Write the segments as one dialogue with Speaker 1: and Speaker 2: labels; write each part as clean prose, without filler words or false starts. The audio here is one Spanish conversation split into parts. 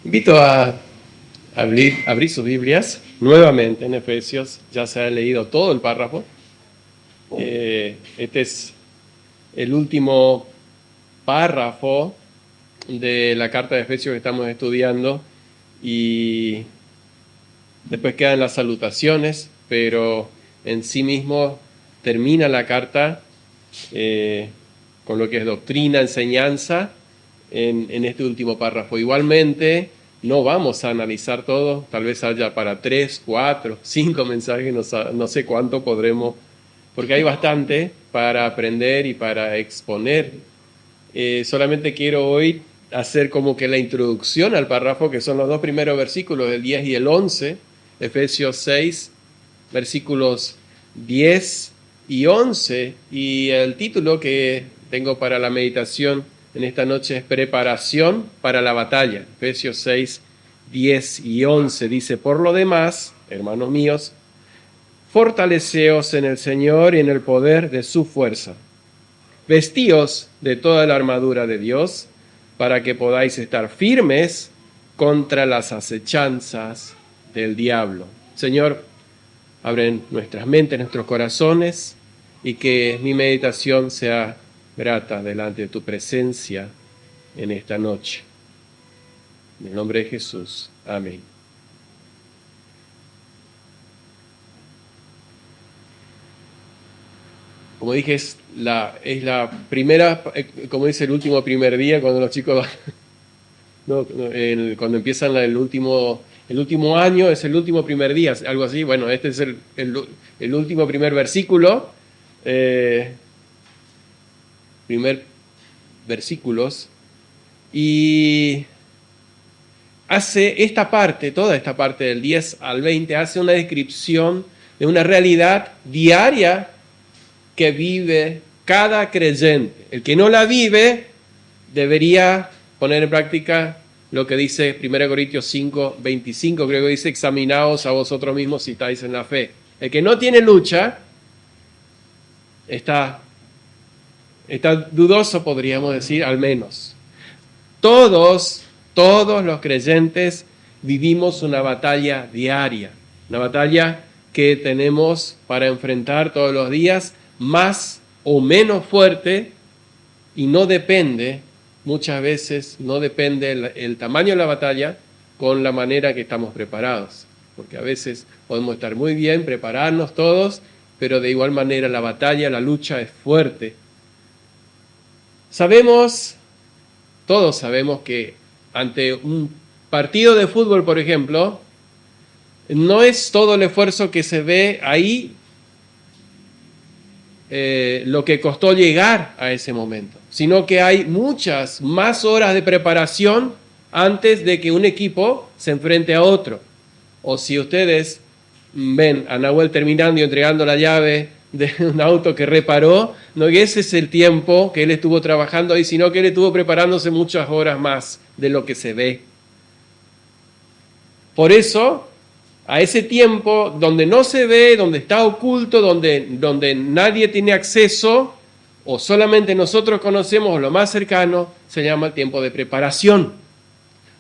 Speaker 1: Invito a abrir sus Biblias nuevamente en Efesios. Ya se ha leído todo el párrafo. Este es el último párrafo de la carta de Efesios que estamos estudiando y después quedan las salutaciones, pero en sí mismo termina la carta con lo que es doctrina, enseñanza en este último párrafo. Igualmente, no vamos a analizar todo, tal vez haya para 3, 4, 5 mensajes, no sé cuánto podremos, porque hay bastante para aprender y para exponer. Solamente quiero hoy hacer como que la introducción al párrafo, que son los dos primeros versículos, el 10 y el 11, Efesios 6, versículos 10 y 11, y el título que tengo para la meditación en esta noche es Preparación para la batalla. Efesios 6, 10 y 11 dice: por lo demás, hermanos míos, fortaleceos en el Señor y en el poder de su fuerza. Vestíos de toda la armadura de Dios para que podáis estar firmes contra las acechanzas del diablo. Señor, abren nuestras mentes, nuestros corazones, y que mi meditación sea grata delante de tu presencia en esta noche. En el nombre de Jesús. Amén. Como dije, es la primera, como dice, el último primer día, cuando los chicos cuando empiezan el último año, es el último primer día, algo así. Bueno, este es el último primer versículo, versículos, y hace toda esta parte del 10 al 20, hace una descripción de una realidad diaria que vive cada creyente. El que no la vive debería poner en práctica lo que dice 1 Corintios 5, 25, creo que dice: examinaos a vosotros mismos si estáis en la fe. El que no tiene lucha está dudoso, podríamos decir, al menos. Todos los creyentes vivimos una batalla diaria, una batalla que tenemos para enfrentar todos los días, más o menos fuerte, y muchas veces no depende el tamaño de la batalla con la manera que estamos preparados, porque a veces podemos estar muy bien, prepararnos todos, pero de igual manera la batalla, la lucha es fuerte. Todos sabemos que ante un partido de fútbol, por ejemplo, no es todo el esfuerzo que se ve ahí lo que costó llegar a ese momento, sino que hay muchas más horas de preparación antes de que un equipo se enfrente a otro. O si ustedes ven a Nahuel terminando y entregando la llave de un auto que reparó, no ese es el tiempo que él estuvo trabajando ahí, sino que él estuvo preparándose muchas horas más de lo que se ve. Por eso, a ese tiempo donde no se ve, donde está oculto, donde nadie tiene acceso, o solamente nosotros conocemos lo más cercano, se llama el tiempo de preparación,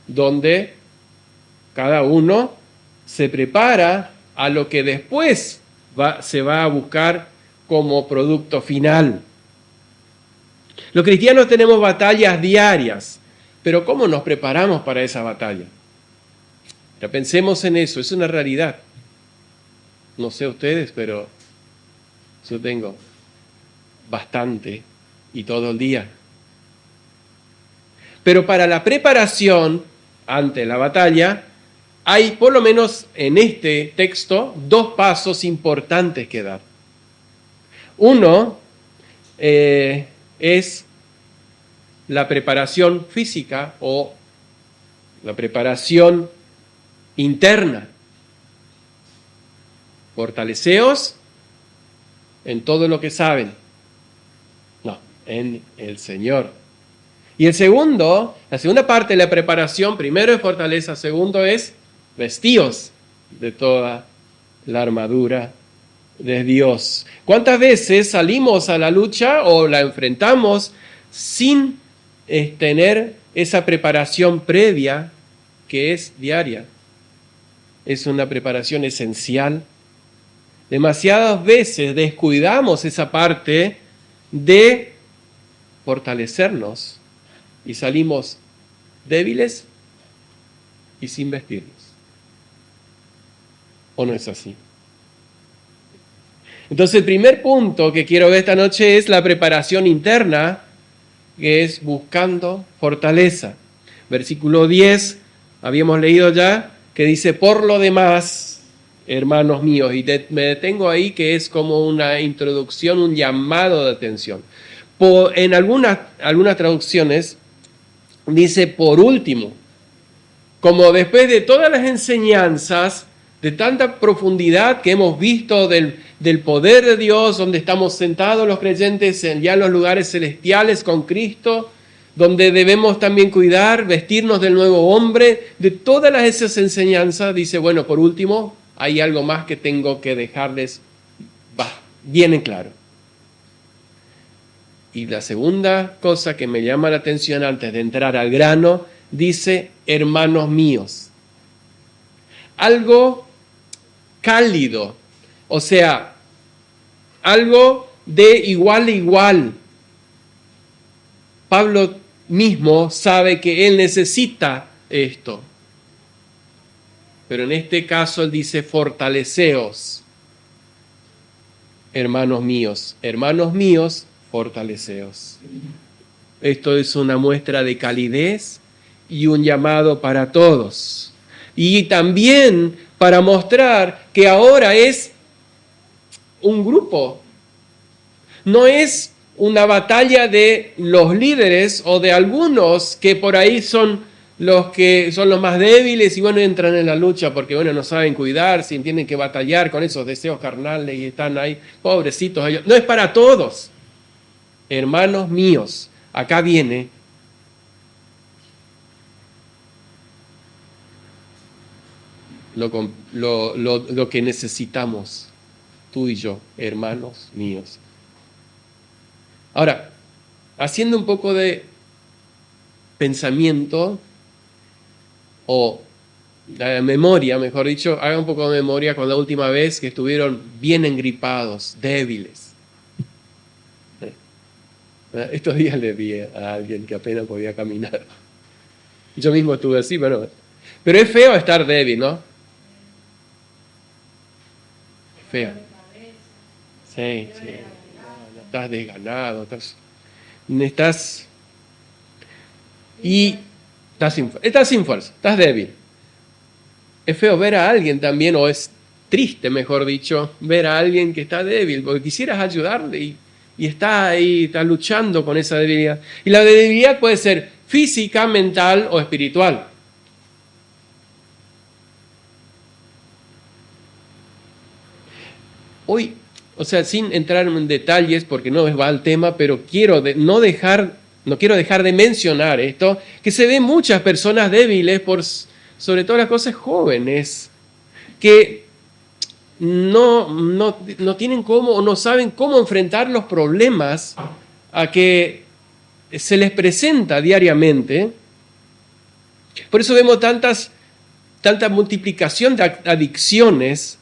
Speaker 1: donde cada uno se prepara a lo que después se va a buscar como producto final. Los cristianos tenemos batallas diarias, pero ¿cómo nos preparamos para esa batalla? Ya pensemos en eso, es una realidad. No sé ustedes, pero yo tengo bastante y todo el día. Pero para la preparación ante la batalla, hay, por lo menos en este texto, 2 pasos importantes que dar. Uno es la preparación física o la preparación interna. Fortaleceos en todo lo que saben. No, en el Señor. Y la segunda parte de la preparación, primero es fortaleza, segundo es vestíos de toda la armadura de Dios. ¿Cuántas veces salimos a la lucha o la enfrentamos sin tener esa preparación previa que es diaria. Es una preparación esencial. Demasiadas veces descuidamos esa parte de fortalecernos y salimos débiles y sin vestirnos. ¿O no es así? Entonces el primer punto que quiero ver esta noche es la preparación interna, que es buscando fortaleza. Versículo 10, habíamos leído ya, que dice, por lo demás, hermanos míos, y me detengo ahí, que es como una introducción, un llamado de atención. En algunas traducciones dice por último, como después de todas las enseñanzas, de tanta profundidad que hemos visto del poder de Dios, donde estamos sentados los creyentes ya en los lugares celestiales con Cristo, donde debemos también cuidar, vestirnos del nuevo hombre, de todas esas enseñanzas, dice, bueno, por último, hay algo más que tengo que dejarles bien en claro. Y la segunda cosa que me llama la atención antes de entrar al grano, dice, hermanos míos. Algo cálido, o sea, algo de igual a igual. Pablo mismo sabe que él necesita esto. Pero en este caso él dice, fortaleceos, hermanos míos, fortaleceos. Esto es una muestra de calidez y un llamado para todos. Y también para mostrar que ahora es un grupo. No es una batalla de los líderes o de algunos que por ahí son los que son los más débiles y bueno, entran en la lucha porque bueno, no saben cuidarse y tienen que batallar con esos deseos carnales y están ahí, pobrecitos ellos. No es para todos. Hermanos míos, acá viene lo que necesitamos, tú y yo, hermanos míos. Ahora, haciendo un poco de pensamiento o memoria, mejor dicho, haga un poco de memoria con la última vez que estuvieron bien engripados, débiles. Estos días le vi a alguien que apenas podía caminar. Yo mismo estuve así, pero es feo estar débil, ¿no? Es feo. Sí. Estás desganado, estás sin fuerza, estás débil. Es feo ver a alguien también, o es triste, mejor dicho, ver a alguien que está débil, porque quisieras ayudarle y está ahí, está luchando con esa debilidad. Y la debilidad puede ser física, mental o espiritual. Hoy, o sea, sin entrar en detalles, porque no va al tema, pero no quiero dejar de mencionar esto, que se ven muchas personas débiles, sobre todo las cosas jóvenes, que no tienen cómo o no saben cómo enfrentar los problemas a que se les presenta diariamente. Por eso vemos tanta multiplicación de adicciones,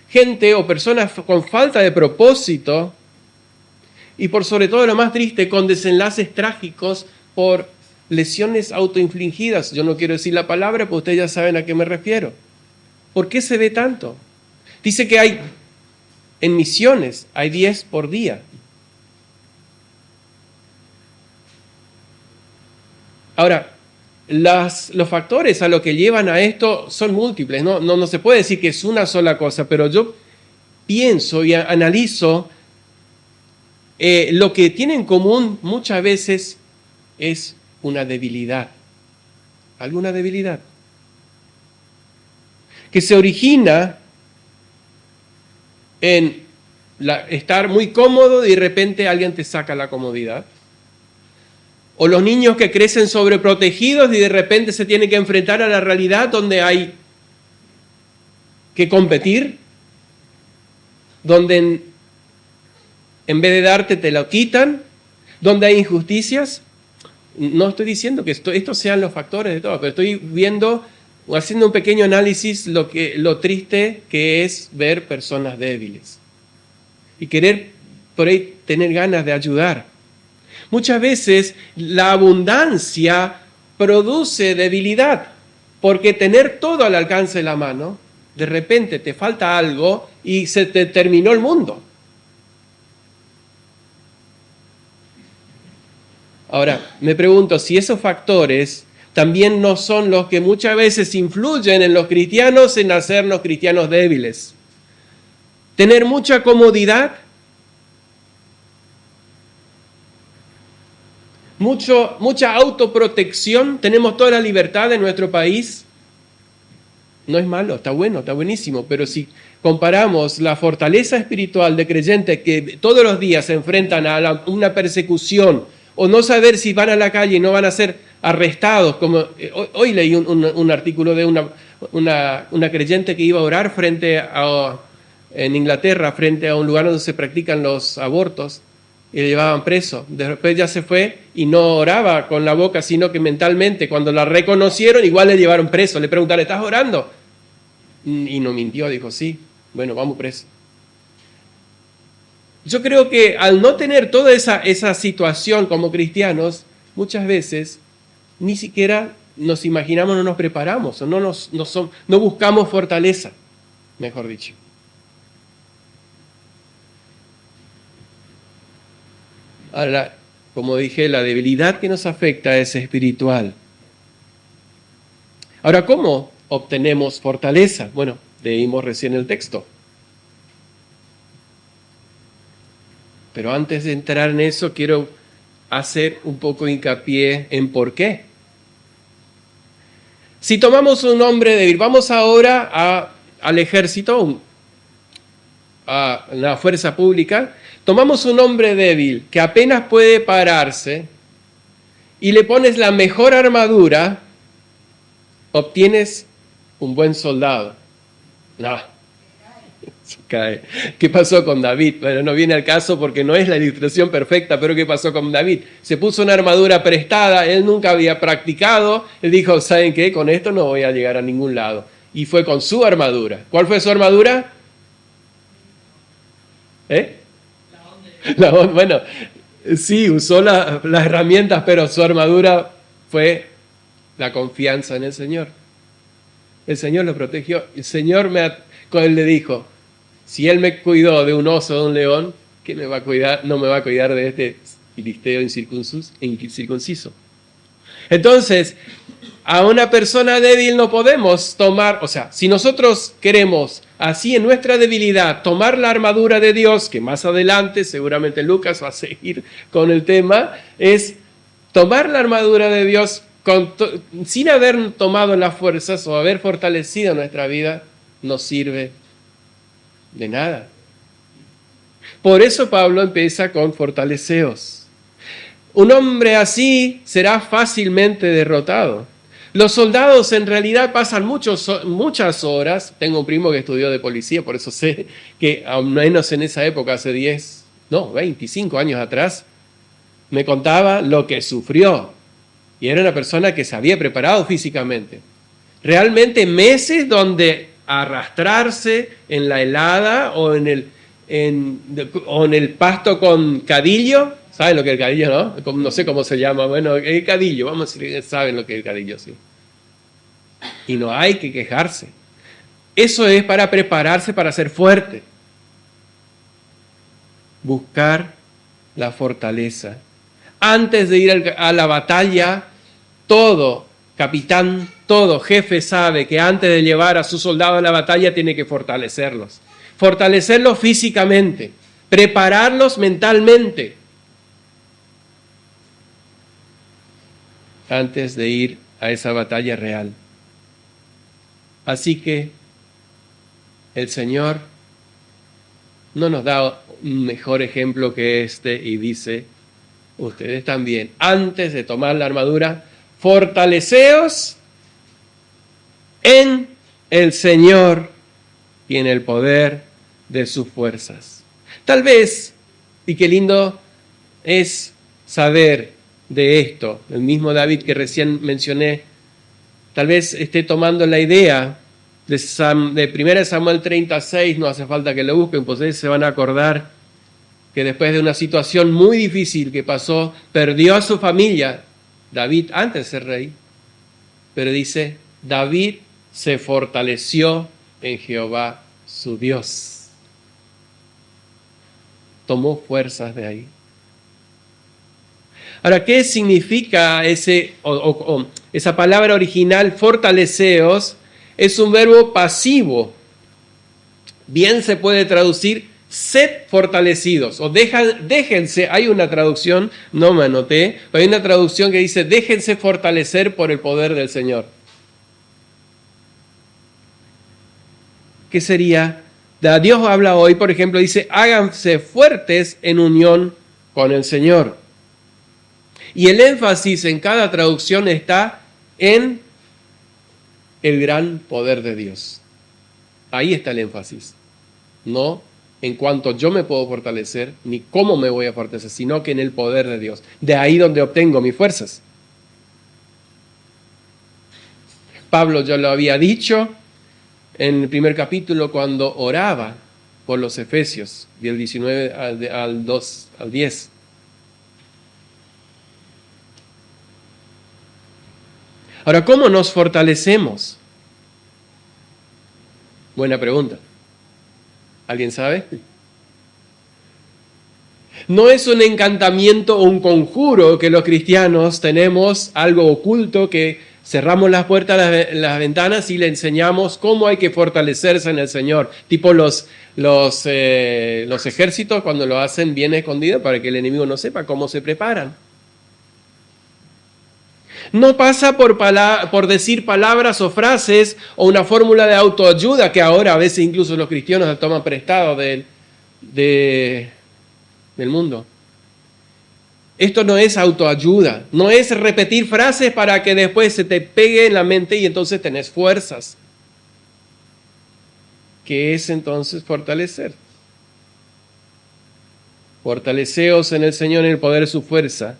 Speaker 1: gente o personas con falta de propósito y por sobre todo lo más triste, con desenlaces trágicos por lesiones autoinfligidas. Yo no quiero decir la palabra, pero ustedes ya saben a qué me refiero. ¿Por qué se ve tanto? Dice que en misiones hay 10 por día. Ahora, los factores a lo que llevan a esto son múltiples, no se puede decir que es una sola cosa, pero yo pienso y analizo lo que tienen en común muchas veces es una debilidad, alguna debilidad, que se origina en estar muy cómodo y de repente alguien te saca la comodidad. O los niños que crecen sobreprotegidos y de repente se tienen que enfrentar a la realidad donde hay que competir, donde en vez de darte te lo quitan, donde hay injusticias. No estoy diciendo que estos sean los factores de todo, pero estoy viendo, haciendo un pequeño análisis lo triste que es ver personas débiles y querer por ahí tener ganas de ayudar. Muchas veces la abundancia produce debilidad, porque tener todo al alcance de la mano, de repente te falta algo y se te terminó el mundo. Ahora, me pregunto si esos factores también no son los que muchas veces influyen en los cristianos en hacernos cristianos débiles. Tener mucha comodidad, mucha autoprotección, tenemos toda la libertad en nuestro país. No es malo, está bueno, está buenísimo, pero si comparamos la fortaleza espiritual de creyentes que todos los días se enfrentan a una persecución, o no saber si van a la calle y no van a ser arrestados, como hoy leí un artículo de una creyente que iba a orar en Inglaterra, frente a un lugar donde se practican los abortos, y le llevaban preso. Después ya se fue y no oraba con la boca, sino que mentalmente, cuando la reconocieron, igual le llevaron preso. Le preguntaron, ¿estás orando? Y no mintió, dijo, sí, bueno, vamos preso. Yo creo que al no tener toda esa situación como cristianos, muchas veces ni siquiera nos imaginamos, no nos preparamos, o no buscamos fortaleza, mejor dicho. Ahora, como dije, la debilidad que nos afecta es espiritual. Ahora, ¿cómo obtenemos fortaleza? Bueno, leímos recién el texto. Pero antes de entrar en eso, quiero hacer un poco hincapié en por qué. Si tomamos un hombre débil, vamos ahora al ejército, a la fuerza pública, tomamos un hombre débil que apenas puede pararse y le pones la mejor armadura, obtienes un buen soldado. No. Se cae. ¿Qué pasó con David? Bueno, no viene al caso porque no es la ilustración perfecta, pero ¿qué pasó con David? Se puso una armadura prestada, él nunca había practicado, él dijo, ¿saben qué? Con esto no voy a llegar a ningún lado. Y fue con su armadura. ¿Cuál fue su armadura? Bueno, sí, usó las herramientas, pero su armadura fue la confianza en el Señor. El Señor lo protegió. El Señor él le dijo, si Él me cuidó de un oso, de un león, ¿qué me va a cuidar? No me va a cuidar de este filisteo incircunciso. Entonces, a una persona débil no podemos tomar, o sea, si nosotros queremos así en nuestra debilidad tomar la armadura de Dios, que más adelante seguramente Lucas va a seguir con el tema, es tomar la armadura de Dios sin haber tomado las fuerzas o haber fortalecido nuestra vida, no sirve de nada. Por eso Pablo empieza con fortaleceos. Un hombre así será fácilmente derrotado. Los soldados en realidad pasan muchas horas. Tengo un primo que estudió de policía, por eso sé que al menos en esa época, hace 25 años atrás, me contaba lo que sufrió. Y era una persona que se había preparado físicamente. Realmente meses donde arrastrarse en la helada o en el pasto con cadillo. ¿Saben lo que es el cadillo, no? No sé cómo se llama. Bueno, el cadillo, vamos a decir, saben lo que es el cadillo, sí. Y no hay que quejarse. Eso es para prepararse para ser fuerte. Buscar la fortaleza. Antes de ir a la batalla, todo capitán, todo jefe sabe que antes de llevar a sus soldados a la batalla tiene que fortalecerlos. Fortalecerlos físicamente, prepararlos mentalmente antes de ir a esa batalla real. Así que el Señor no nos da un mejor ejemplo que este y dice, ustedes también, antes de tomar la armadura, fortaleceos en el Señor y en el poder de sus fuerzas. Tal vez, y qué lindo es saber de esto. El mismo David que recién mencioné, tal vez esté tomando la idea de 1 Samuel 36, no hace falta que lo busquen, pues ustedes se van a acordar que después de una situación muy difícil que pasó, perdió a su familia, David antes de ser rey, pero dice, David se fortaleció en Jehová su Dios. Tomó fuerzas de ahí. Ahora, ¿qué significa esa palabra original, fortaleceos? Es un verbo pasivo. Bien se puede traducir, sed fortalecidos, o déjense, hay una traducción, no me anoté, pero hay una traducción que dice, déjense fortalecer por el poder del Señor. ¿Qué sería? Dios habla hoy, por ejemplo, dice, háganse fuertes en unión con el Señor. Y el énfasis en cada traducción está en el gran poder de Dios. Ahí está el énfasis. No en cuanto yo me puedo fortalecer, ni cómo me voy a fortalecer, sino que en el poder de Dios. De ahí donde obtengo mis fuerzas. Pablo ya lo había dicho en el primer capítulo cuando oraba por los Efesios, del 19 al 2 al 10. Ahora, ¿cómo nos fortalecemos? Buena pregunta. ¿Alguien sabe? No es un encantamiento o un conjuro que los cristianos tenemos, algo oculto que cerramos las puertas, las ventanas y le enseñamos cómo hay que fortalecerse en el Señor. Tipo los ejércitos cuando lo hacen bien escondido para que el enemigo no sepa cómo se preparan. No pasa por decir palabras o frases o una fórmula de autoayuda que ahora a veces incluso los cristianos la toman prestado del mundo. Esto no es autoayuda, no es repetir frases para que después se te pegue en la mente y entonces tenés fuerzas. ¿Qué es entonces fortalecer? Fortaleceos en el Señor en el poder de su fuerza.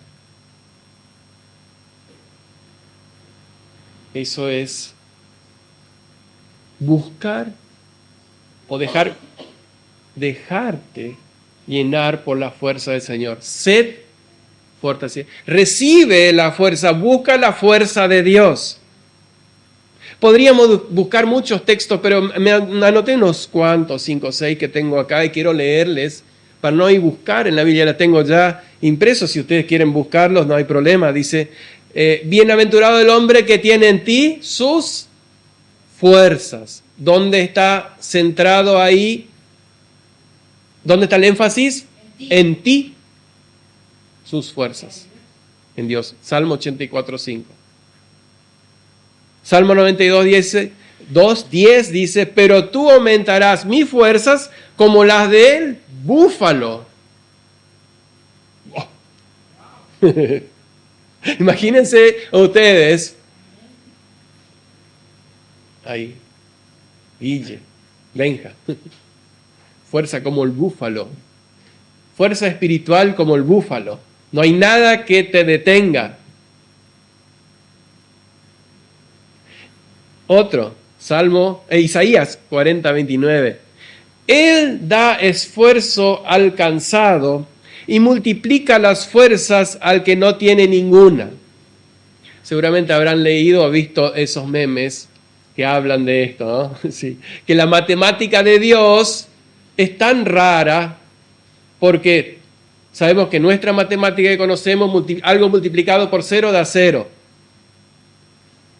Speaker 1: Eso es buscar o dejarte llenar por la fuerza del Señor. Sed fortalecido. Recibe la fuerza, busca la fuerza de Dios. Podríamos buscar muchos textos, pero me anoté unos cuantos, 5 o 6 que tengo acá y quiero leerles para no ir a buscar en la Biblia, la tengo ya impresos, si ustedes quieren buscarlos no hay problema. Dice, bienaventurado el hombre que tiene en ti sus fuerzas. ¿Dónde está centrado ahí? ¿Dónde está el énfasis? En ti. Sus fuerzas. En Dios. Salmo 84:5. Salmo 92:10 dice, pero tú aumentarás mis fuerzas como las del búfalo. Oh. Imagínense ustedes, ahí, Guille, Benja, fuerza como el búfalo, fuerza espiritual como el búfalo, no hay nada que te detenga. Otro, Isaías 40:29, Él da esfuerzo al cansado y multiplica las fuerzas al que no tiene ninguna. Seguramente habrán leído o visto esos memes que hablan de esto, ¿no? Sí. Que la matemática de Dios es tan rara porque sabemos que nuestra matemática que conocemos, algo multiplicado por 0 da 0.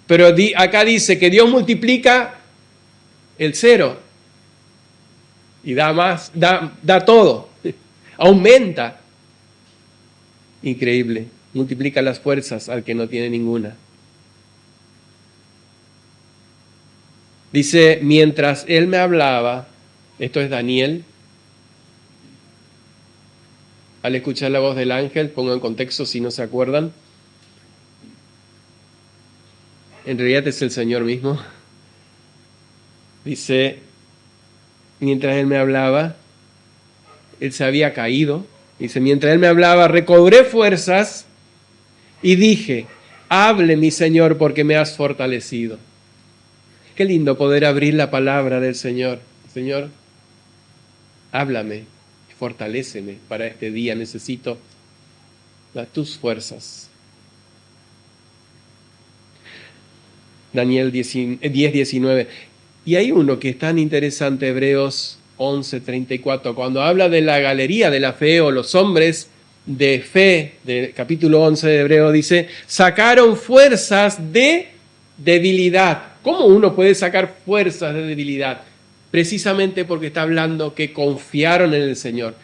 Speaker 1: Pero acá dice que Dios multiplica el 0 y da más, da todo. Aumenta. Increíble. Multiplica las fuerzas al que no tiene ninguna. Dice, mientras él me hablaba, esto es Daniel, al escuchar la voz del ángel, pongo en contexto si no se acuerdan, en realidad es el Señor mismo. Dice, mientras él me hablaba, él se había caído. Dice, mientras él me hablaba, recobré fuerzas y dije, hable mi Señor porque me has fortalecido. Qué lindo poder abrir la palabra del Señor. Señor, háblame, fortaléceme para este día, necesito tus fuerzas. Daniel 10:19. Y hay uno que es tan interesante, Hebreos 11:34, cuando habla de la galería de la fe o los hombres de fe, del capítulo 11 de Hebreos, dice, sacaron fuerzas de debilidad. ¿Cómo uno puede sacar fuerzas de debilidad? Precisamente porque está hablando que confiaron en el Señor.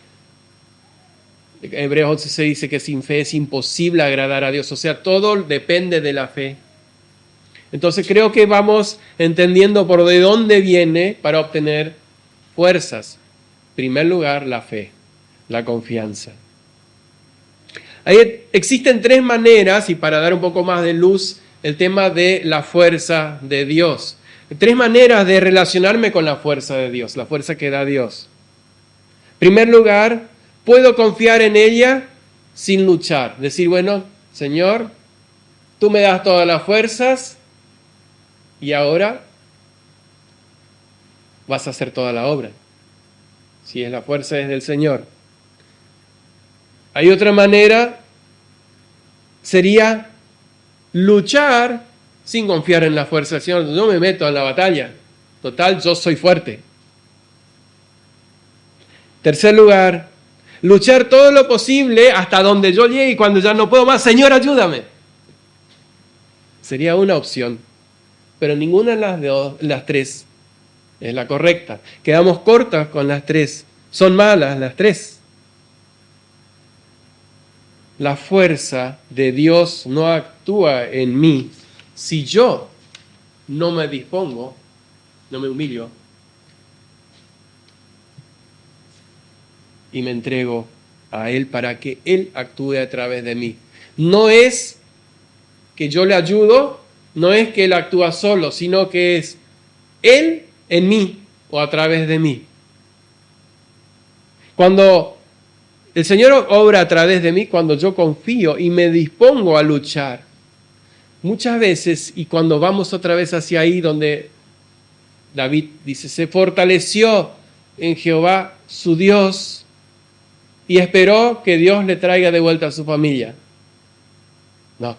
Speaker 1: Hebreos 11 se dice que sin fe es imposible agradar a Dios. O sea, todo depende de la fe. Entonces creo que vamos entendiendo por de dónde viene para obtener fuerzas. En primer lugar, la fe, la confianza. Existen tres maneras, y para dar un poco más de luz, el tema de la fuerza de Dios. Tres maneras de relacionarme con la fuerza de Dios, la fuerza que da Dios. En primer lugar, puedo confiar en ella sin luchar. Decir, bueno, Señor, tú me das todas las fuerzas y ahora vas a hacer toda la obra. Si es la fuerza es del Señor. Hay otra manera, sería luchar sin confiar en la fuerza del Señor. No me meto en la batalla. Total, yo soy fuerte. Tercer lugar, luchar todo lo posible hasta donde yo llegue y cuando ya no puedo más, Señor, ayúdame. Sería una opción, pero ninguna de las tres es la correcta. Quedamos cortas con las tres. Son malas las tres. La fuerza de Dios no actúa en mí si yo no me dispongo, no me humillo y me entrego a Él para que Él actúe a través de mí. No es que yo le ayudo, no es que Él actúa solo, sino que es Él en mí o a través de mí. Cuando el Señor obra a través de mí, cuando yo confío y me dispongo a luchar, muchas veces, y cuando vamos otra vez hacia ahí donde David dice, se fortaleció en Jehová su Dios y esperó que Dios le traiga de vuelta a su familia. No,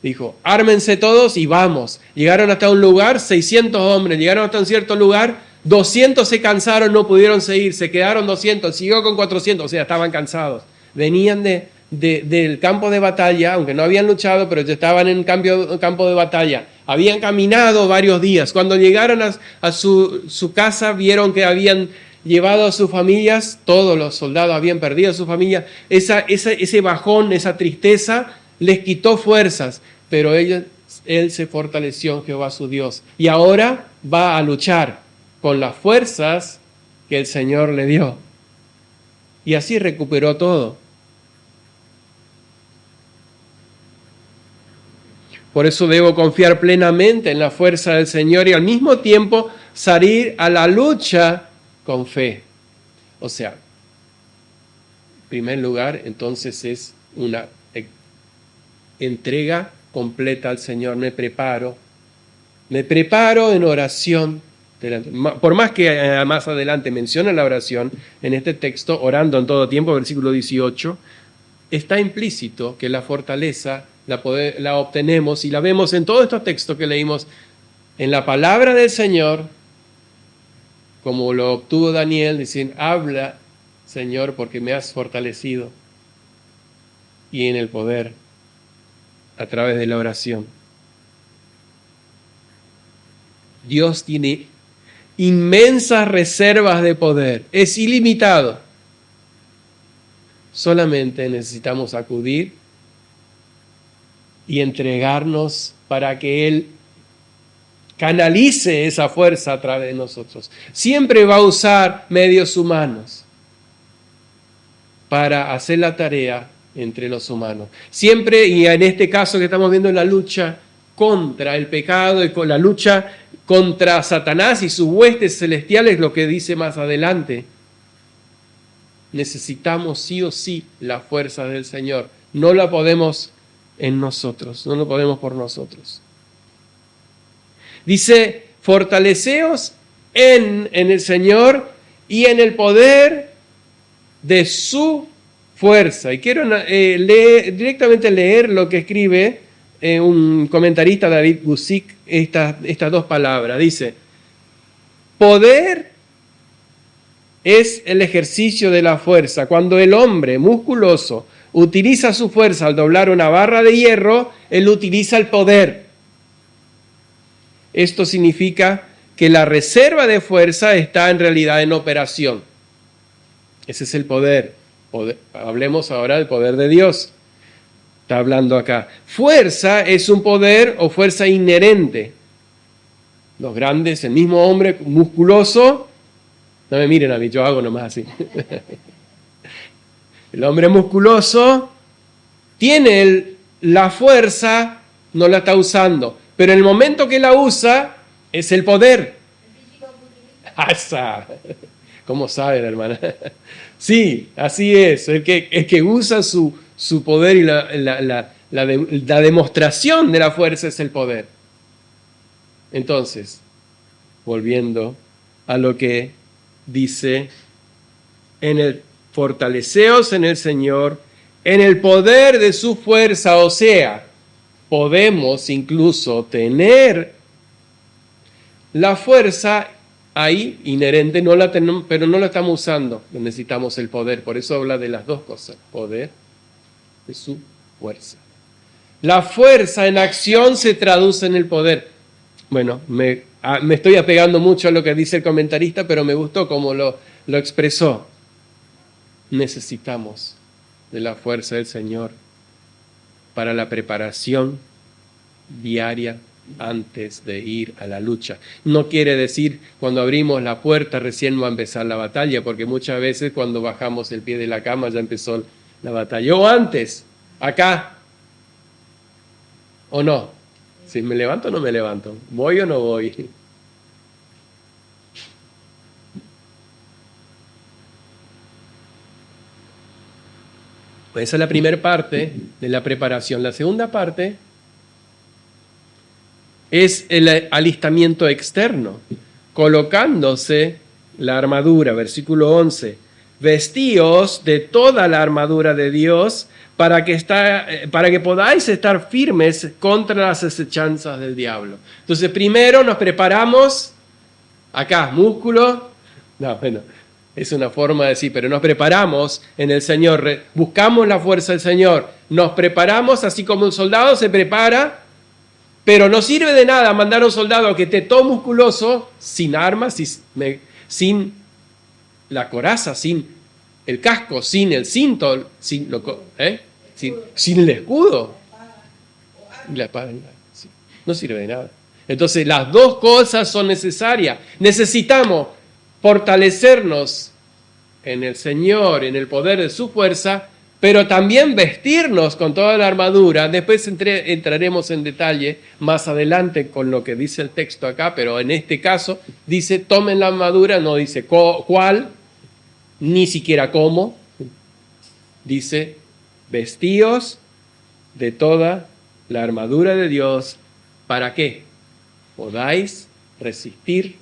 Speaker 1: dijo, ármense todos y vamos. Llegaron hasta un lugar, 600 hombres, llegaron hasta un cierto lugar, 200 se cansaron, no pudieron seguir, se quedaron 200, siguió con 400, o sea, estaban cansados. Venían del campo de batalla, aunque no habían luchado, pero ya estaban en campo de batalla. Habían caminado varios días. Cuando llegaron a su casa, vieron que habían llevado a sus familias, todos los soldados habían perdido a sus familias. Ese bajón, esa tristeza, les quitó fuerzas, pero él se fortaleció en Jehová su Dios. Y ahora va a luchar con las fuerzas que el Señor le dio. Y así recuperó todo. Por eso debo confiar plenamente en la fuerza del Señor y al mismo tiempo salir a la lucha con fe. O sea, en primer lugar, entonces es una entrega completa al Señor. Me preparo en oración. Por más que más adelante menciona la oración en este texto, orando en todo tiempo, versículo 18, está implícito que la fortaleza la obtenemos y la vemos en todos estos textos que leímos en la palabra del Señor, como lo obtuvo Daniel, diciendo, habla, Señor, porque me has fortalecido, y en el poder, a través de la oración. Dios tiene inmensas reservas de poder, es ilimitado. Solamente necesitamos acudir y entregarnos para que Él canalice esa fuerza a través de nosotros. Siempre va a usar medios humanos para hacer la tarea entre los humanos. Siempre, y en este caso que estamos viendo, la lucha contra el pecado y con la lucha contra Satanás y sus huestes celestiales, lo que dice más adelante. Necesitamos sí o sí la fuerza del Señor No la podemos en nosotros, no lo podemos por nosotros. Dice, fortaleceos en el Señor y en el poder de su fuerza. Y quiero directamente leer lo que escribe un comentarista, David Guzik, estas dos palabras. Dice, poder es el ejercicio de la fuerza. Cuando el hombre musculoso utiliza su fuerza al doblar una barra de hierro, él utiliza el poder. Esto significa que la reserva de fuerza está en realidad en operación. Ese es el poder. Hablemos ahora del poder de Dios. Está hablando acá. Fuerza es un poder o fuerza inherente. Los grandes, el mismo hombre musculoso, no me miren a mí, yo hago nomás así. El hombre musculoso tiene la fuerza, no la está usando, pero en el momento que la usa, es el poder. ¡Asa! ¿Cómo saben, hermana? Sí, así es. El que usa su poder y la demostración de la fuerza es el poder. Entonces, volviendo a lo que dice, fortaleceos en el Señor, en el poder de su fuerza, o sea, podemos incluso tener la fuerza ahí inherente, no la tenemos, pero no la estamos usando, necesitamos el poder, por eso habla de las dos cosas, poder de su fuerza. La fuerza en acción se traduce en el poder. Bueno, me estoy apegando mucho a lo que dice el comentarista, pero me gustó cómo lo expresó. Necesitamos de la fuerza del Señor para la preparación diaria antes de ir a la lucha. No quiere decir cuando abrimos la puerta recién va a empezar la batalla, porque muchas veces cuando bajamos el pie de la cama ya empezó la batalla. O antes, acá, ¿o no? Si me levanto o no me levanto, ¿voy o no voy? Pues esa es la primera parte de la preparación. La segunda parte es el alistamiento externo, colocándose la armadura, versículo 11, vestíos de toda la armadura de Dios para que podáis estar firmes contra las acechanzas del diablo. Entonces primero nos preparamos, acá, músculo, no, bueno, es una forma de decir, pero nos preparamos en el Señor, buscamos la fuerza del Señor, nos preparamos así como un soldado se prepara. Pero no sirve de nada mandar a un soldado que esté todo musculoso, sin armas, sin la coraza, sin el casco, sin el cinto, sin el escudo. La espada, sí, no sirve de nada. Entonces las dos cosas son necesarias. Necesitamos fortalecernos en el Señor, en el poder de su fuerza, pero también vestirnos con toda la armadura. Después entraremos en detalle más adelante con lo que dice el texto acá, pero en este caso dice tomen la armadura, no dice cuál, ni siquiera cómo. Dice vestíos de toda la armadura de Dios, ¿para qué? Podáis resistir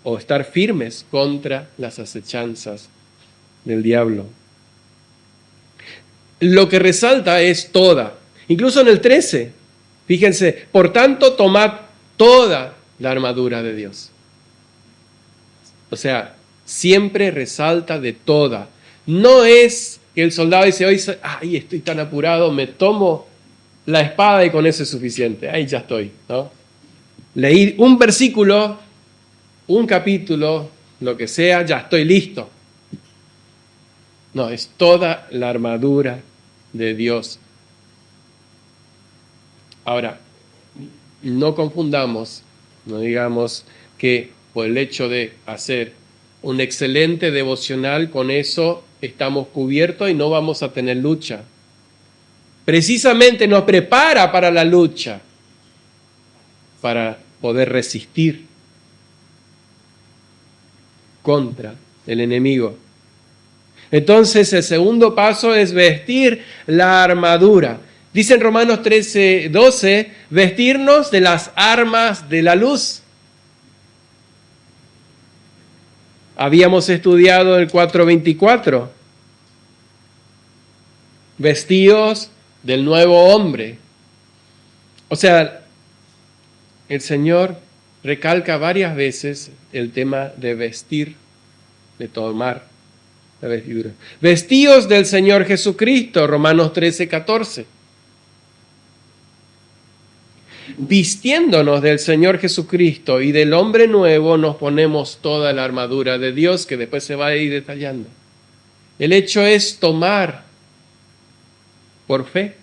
Speaker 1: o estar firmes contra las acechanzas del diablo. Lo que resalta es toda. Incluso en el 13, fíjense, por tanto, tomad toda la armadura de Dios. O sea, siempre resalta de toda. No es que el soldado dice, hoy, ay, estoy tan apurado, me tomo la espada y con eso es suficiente. Ahí ya estoy, ¿no? Leí un versículo, un capítulo, lo que sea, ya estoy listo. No, es toda la armadura de Dios. Ahora, no confundamos, no digamos que por el hecho de hacer un excelente devocional, con eso estamos cubiertos y no vamos a tener lucha. Precisamente nos prepara para la lucha, para poder resistir contra el enemigo. Entonces el segundo paso es vestir la armadura. Dice en Romanos 13:12, vestirnos de las armas de la luz. Habíamos estudiado el 4:24. Vestidos del nuevo hombre. O sea, el Señor recalca varias veces el tema de vestir, de tomar la vestidura. Vestidos del Señor Jesucristo, Romanos 13:14. Vistiéndonos del Señor Jesucristo y del hombre nuevo, nos ponemos toda la armadura de Dios, que después se va a ir detallando. El hecho es tomar por fe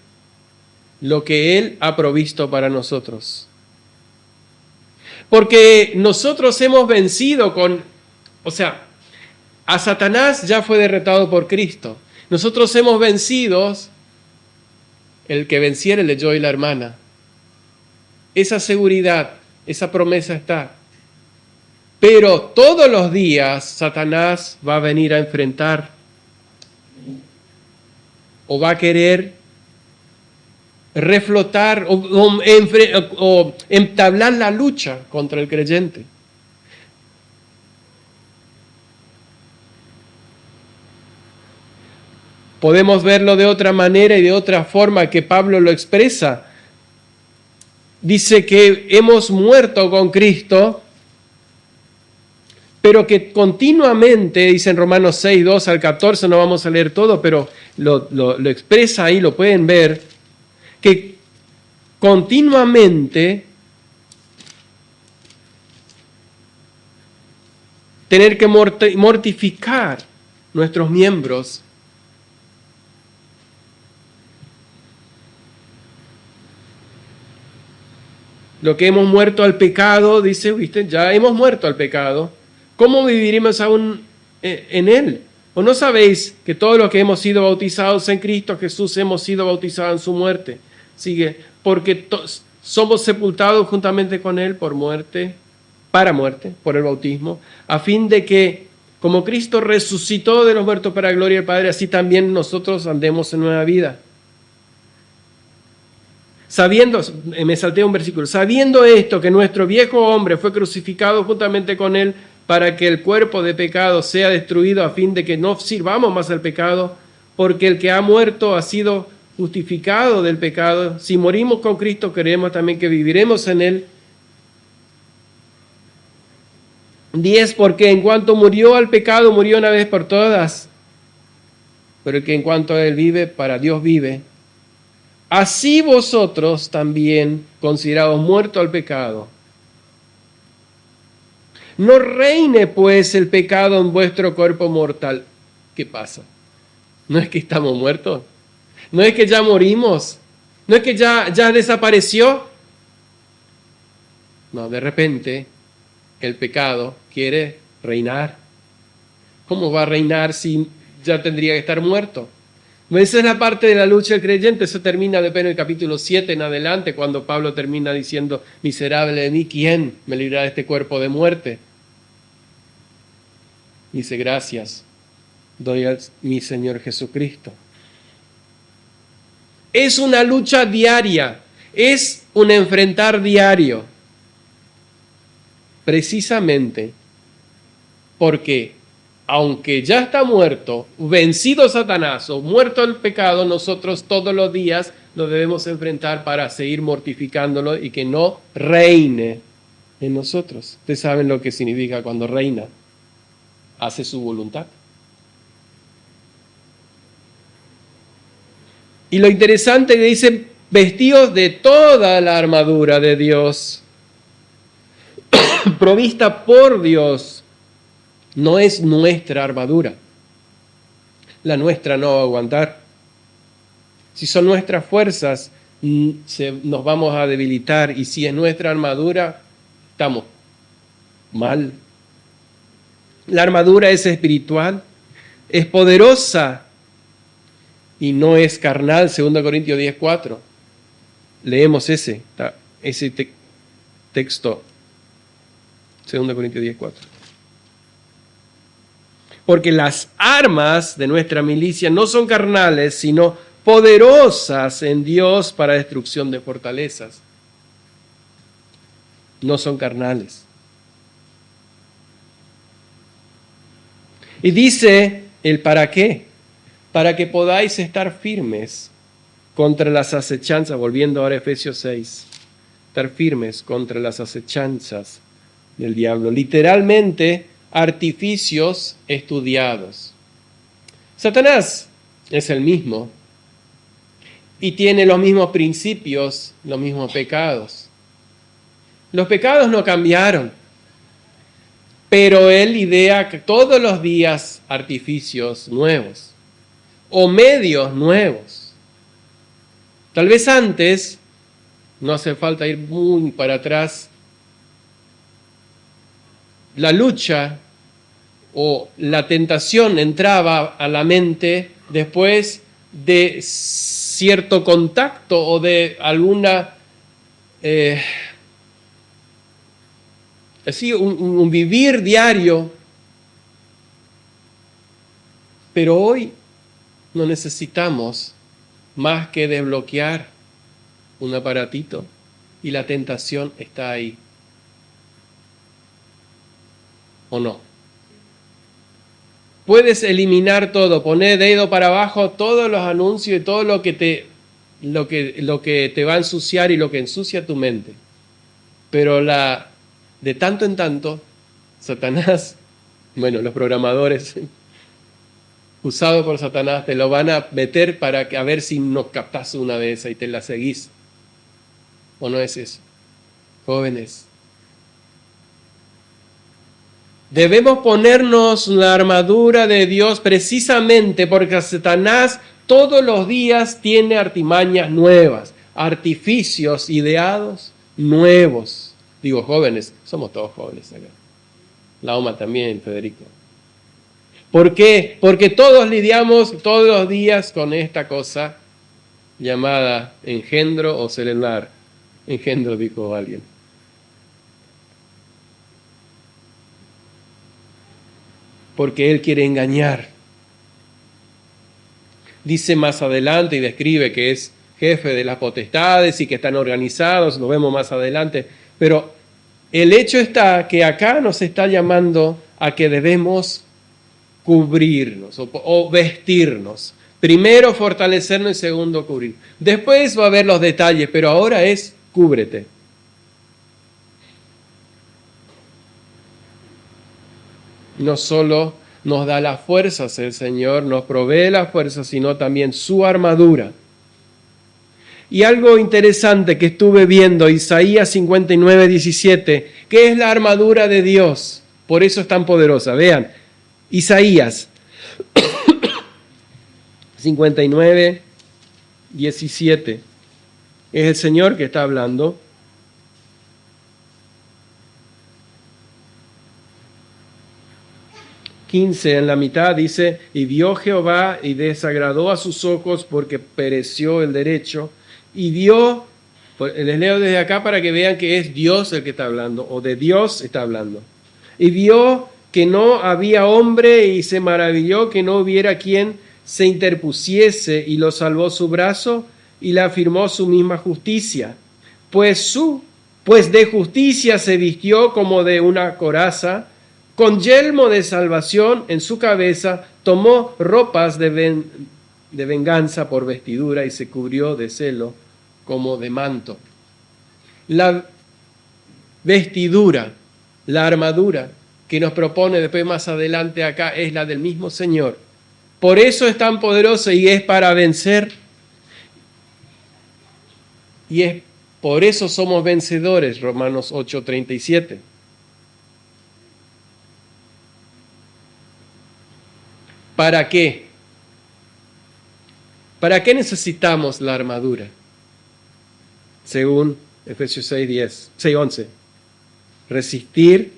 Speaker 1: lo que Él ha provisto para nosotros. Porque nosotros hemos vencido a Satanás ya fue derrotado por Cristo. Nosotros hemos vencido, el que venciere el yo y la hermana. Esa seguridad, esa promesa está. Pero todos los días Satanás va a venir a enfrentar o va a querer reflotar o entablar la lucha contra el creyente. Podemos verlo de otra manera y de otra forma que Pablo lo expresa. Dice que hemos muerto con Cristo, pero que continuamente, dice en Romanos 6:2-14, no vamos a leer todo, pero lo expresa ahí, lo pueden ver, que continuamente tener que mortificar nuestros miembros. Lo que hemos muerto al pecado, dice, ¿viste? Ya hemos muerto al pecado. ¿Cómo viviremos aún en él? ¿O no sabéis que todos los que hemos sido bautizados en Cristo Jesús hemos sido bautizados en su muerte? Sigue, porque somos sepultados juntamente con él por muerte, para muerte, por el bautismo, a fin de que, como Cristo resucitó de los muertos para la gloria del Padre, así también nosotros andemos en nueva vida. Sabiendo, me salté un versículo, sabiendo esto, que nuestro viejo hombre fue crucificado juntamente con él para que el cuerpo de pecado sea destruido a fin de que no sirvamos más al pecado, porque el que ha muerto ha sido justificado del pecado. Si morimos con Cristo, creemos también que viviremos en él. 10, porque en cuanto murió al pecado, murió una vez por todas, pero el que en cuanto a él vive, para Dios vive. Así vosotros también, considerados muertos al pecado. No reine pues el pecado en vuestro cuerpo mortal. ¿Qué pasa? ¿No es que estamos muertos? ¿No es que ya morimos? ¿No es que ya desapareció? No, de repente el pecado quiere reinar. ¿Cómo va a reinar si ya tendría que estar muerto? Esa es la parte de la lucha del creyente. Eso termina después en el capítulo 7 en adelante, cuando Pablo termina diciendo, miserable de mí, ¿quién me librará de este cuerpo de muerte? Dice, gracias doy a mi Señor Jesucristo. Es una lucha diaria, es un enfrentar diario, precisamente porque aunque ya está muerto, vencido Satanás o muerto el pecado, nosotros todos los días lo debemos enfrentar para seguir mortificándolo y que no reine en nosotros. Ustedes saben lo que significa cuando reina. Hace su voluntad. Y lo interesante que dice, vestidos de toda la armadura de Dios, provista por Dios. No es nuestra armadura. La nuestra no va a aguantar. Si son nuestras fuerzas, nos vamos a debilitar. Y si es nuestra armadura, estamos mal. La armadura es espiritual, es poderosa y no es carnal, 2 Corintios 10:4. Leemos ese texto, 2 Corintios 10:4. porque las armas de nuestra milicia no son carnales, sino poderosas en Dios para destrucción de fortalezas. No son carnales. Y dice el para qué, para que podáis estar firmes contra las acechanzas, volviendo ahora a Efesios 6, estar firmes contra las acechanzas del diablo. Literalmente, artificios estudiados. Satanás es el mismo y tiene los mismos principios, los mismos pecados. Los pecados no cambiaron, pero él idea todos los días artificios nuevos o medios nuevos. Tal vez antes, no hace falta ir muy para atrás, la lucha o la tentación entraba a la mente después de cierto contacto o de alguna, un vivir diario. Pero hoy no necesitamos más que desbloquear un aparatito y la tentación está ahí. ¿O no? Puedes eliminar todo, poner dedo para abajo todos los anuncios y todo lo que te va a ensuciar y lo que ensucia tu mente. Pero de tanto en tanto, Satanás, los programadores usados por Satanás te lo van a meter para a ver si no captas una de esas y te la seguís. ¿O no es eso? Jóvenes, debemos ponernos la armadura de Dios precisamente porque Satanás todos los días tiene artimañas nuevas, artificios ideados nuevos. Digo jóvenes, somos todos jóvenes acá. La OMA también, Federico. ¿Por qué? Porque todos lidiamos todos los días con esta cosa llamada engendro o celular. Engendro, dijo alguien. Porque él quiere engañar. Dice más adelante y describe que es jefe de las potestades y que están organizados, lo vemos más adelante, pero el hecho está que acá nos está llamando a que debemos cubrirnos o vestirnos. Primero fortalecernos y segundo cubrir. Después va a haber los detalles, pero ahora es cúbrete. No solo nos da las fuerzas el Señor, nos provee las fuerzas, sino también su armadura. Y algo interesante que estuve viendo, Isaías 59, 17, que es la armadura de Dios. Por eso es tan poderosa. Vean, Isaías 59, 17. Es el Señor que está hablando. 15 en la mitad dice, y vio Jehová y desagradó a sus ojos porque pereció el derecho, y vio, les leo desde acá para que vean que es Dios el que está hablando, o de Dios está hablando, y vio que no había hombre y se maravilló que no hubiera quien se interpusiese y lo salvó su brazo y le afirmó su misma justicia, pues de justicia se vistió como de una coraza, con yelmo de salvación en su cabeza, tomó ropas de venganza por vestidura y se cubrió de celo como de manto. La vestidura, la armadura que nos propone después más adelante acá es la del mismo Señor. Por eso es tan poderosa y es para vencer. Y es por eso somos vencedores, Romanos 8:37. ¿Para qué? ¿Para qué necesitamos la armadura? Según Efesios 6:11. Resistir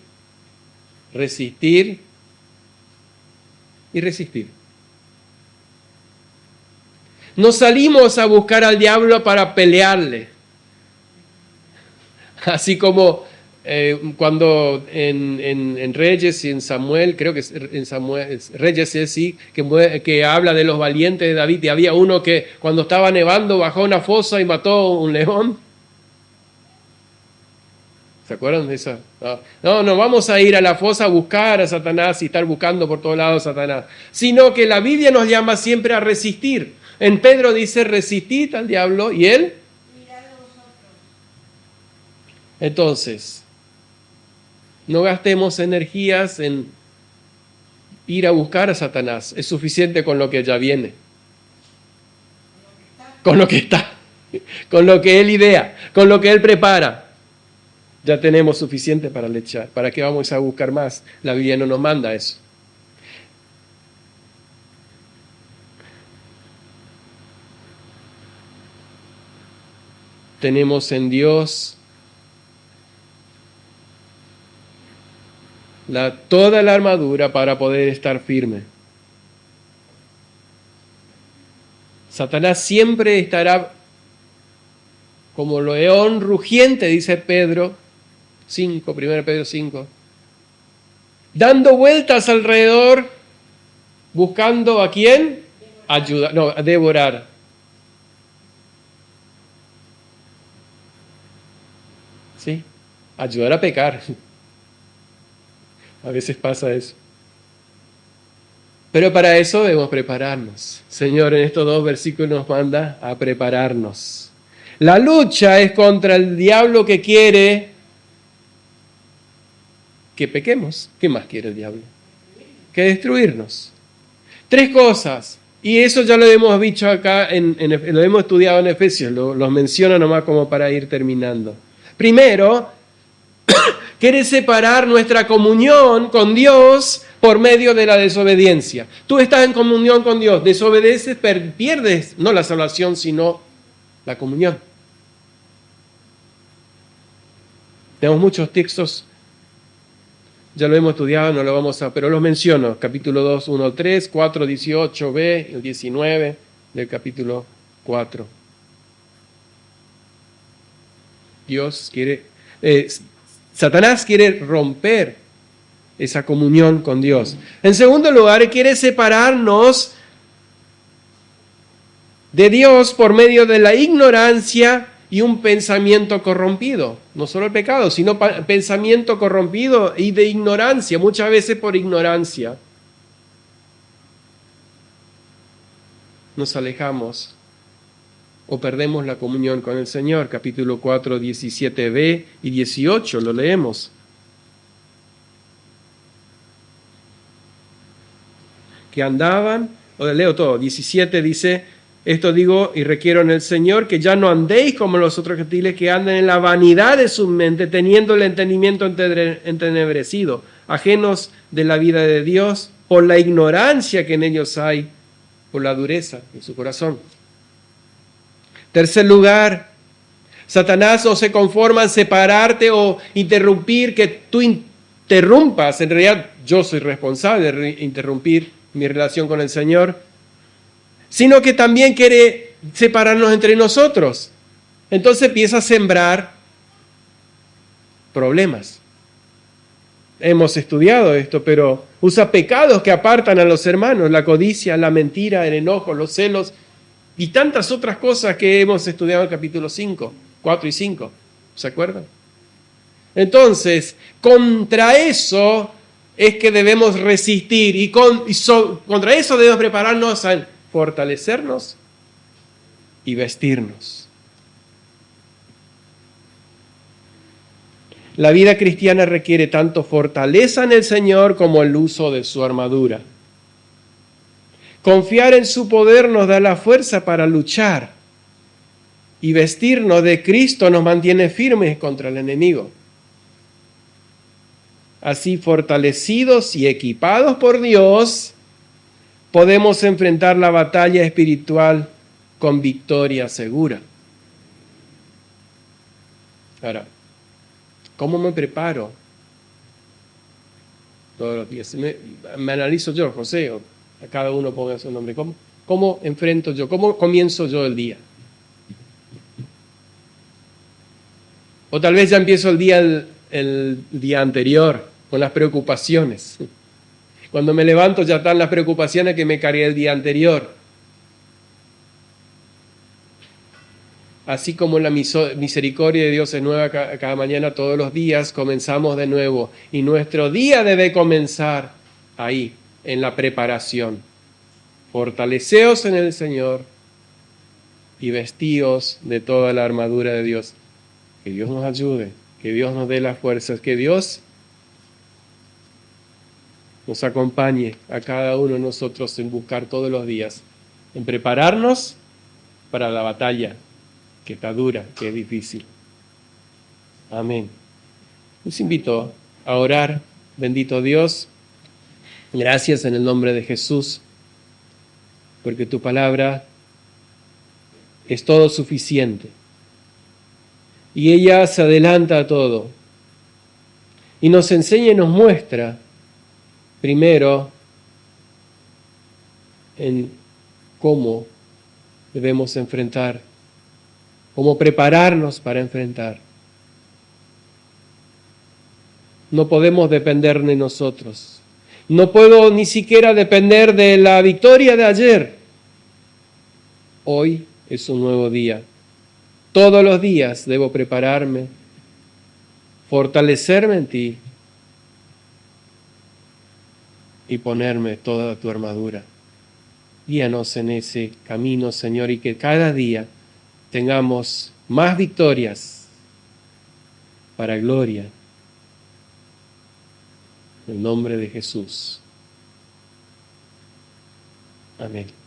Speaker 1: y resistir. No salimos a buscar al diablo para pelearle. Así como Cuando en Reyes y en Samuel, creo que en Samuel, Reyes es sí, que habla de los valientes de David, y había uno que cuando estaba nevando bajó a una fosa y mató un león. ¿Se acuerdan de eso? No vamos a ir a la fosa a buscar a Satanás y estar buscando por todos lados a Satanás, sino que la Biblia nos llama siempre a resistir. En Pedro dice, resistid al diablo y él. Entonces, no gastemos energías en ir a buscar a Satanás. Es suficiente con lo que ya viene. Con lo que está. Con lo que él idea. Con lo que él prepara. Ya tenemos suficiente para lechar. ¿Para qué vamos a buscar más? La Biblia no nos manda eso. Tenemos en Dios toda la armadura para poder estar firme. Satanás siempre estará como león rugiente, dice Pedro 5, 1 Pedro 5, dando vueltas alrededor, buscando ¿a quién? Ayudar, no, a devorar. ¿Sí? Ayudar a pecar. A veces pasa eso. Pero para eso debemos prepararnos. Señor, en estos 2 versículos nos manda a prepararnos. La lucha es contra el diablo que quiere que pequemos. ¿Qué más quiere el diablo? Que destruirnos. 3 cosas. Y eso ya lo hemos dicho acá, lo hemos estudiado en Efesios, los menciona nomás como para ir terminando. Primero, quiere separar nuestra comunión con Dios por medio de la desobediencia. Tú estás en comunión con Dios, desobedeces, pierdes no la salvación, sino la comunión. Tenemos muchos textos, ya lo hemos estudiado, no lo vamos a, pero los menciono. Capítulo 2, 1, 3, 4, 18b, el 19 del capítulo 4. Satanás quiere romper esa comunión con Dios. En segundo lugar, quiere separarnos de Dios por medio de la ignorancia y un pensamiento corrompido. No solo el pecado, sino pensamiento corrompido y de ignorancia, muchas veces por ignorancia. Nos alejamos o perdemos la comunión con el Señor. Capítulo 4, 17b y 18, lo leemos. Que andaban, leo todo, 17 dice, esto digo y requiero en el Señor, que ya no andéis como los otros gentiles que andan en la vanidad de su mente, teniendo el entendimiento entenebrecido, ajenos de la vida de Dios, por la ignorancia que en ellos hay, por la dureza de su corazón. Tercer lugar, Satanás no se conforma en separarte o interrumpir, que tú interrumpas. En realidad, yo soy responsable de interrumpir mi relación con el Señor, sino que también quiere separarnos entre nosotros. Entonces empieza a sembrar problemas. Hemos estudiado esto, pero usa pecados que apartan a los hermanos, la codicia, la mentira, el enojo, los celos y tantas otras cosas que hemos estudiado en el capítulo 5, 4 y 5. ¿Se acuerdan? Entonces, contra eso es que debemos resistir y contra eso debemos prepararnos a fortalecernos y vestirnos. La vida cristiana requiere tanto fortaleza en el Señor como el uso de su armadura. Confiar en su poder nos da la fuerza para luchar y vestirnos de Cristo nos mantiene firmes contra el enemigo. Así, fortalecidos y equipados por Dios, podemos enfrentar la batalla espiritual con victoria segura. Ahora, ¿cómo me preparo todos los días? Me analizo yo, José, o a cada uno ponga su nombre. ¿Cómo enfrento yo? ¿Cómo comienzo yo el día? O tal vez ya empiezo el día el día anterior, con las preocupaciones. Cuando me levanto ya están las preocupaciones que me cargué el día anterior. Así como la misericordia de Dios es nueva cada mañana, todos los días comenzamos de nuevo. Y nuestro día debe comenzar ahí, en la preparación. Fortaleceos en el Señor y vestíos de toda la armadura de Dios. Que Dios nos ayude, que Dios nos dé las fuerzas, que Dios nos acompañe a cada uno de nosotros en buscar todos los días, en prepararnos para la batalla que está dura, que es difícil. Amén. Les invito a orar. Bendito Dios, gracias en el nombre de Jesús, porque tu palabra es todo suficiente. Y ella se adelanta a todo. Y nos enseña y nos muestra, primero, en cómo debemos enfrentar, cómo prepararnos para enfrentar. No podemos depender de nosotros. No puedo ni siquiera depender de la victoria de ayer. Hoy es un nuevo día. Todos los días debo prepararme, fortalecerme en ti y ponerme toda tu armadura. Guíanos en ese camino, Señor, y que cada día tengamos más victorias para gloria. En el nombre de Jesús. Amén.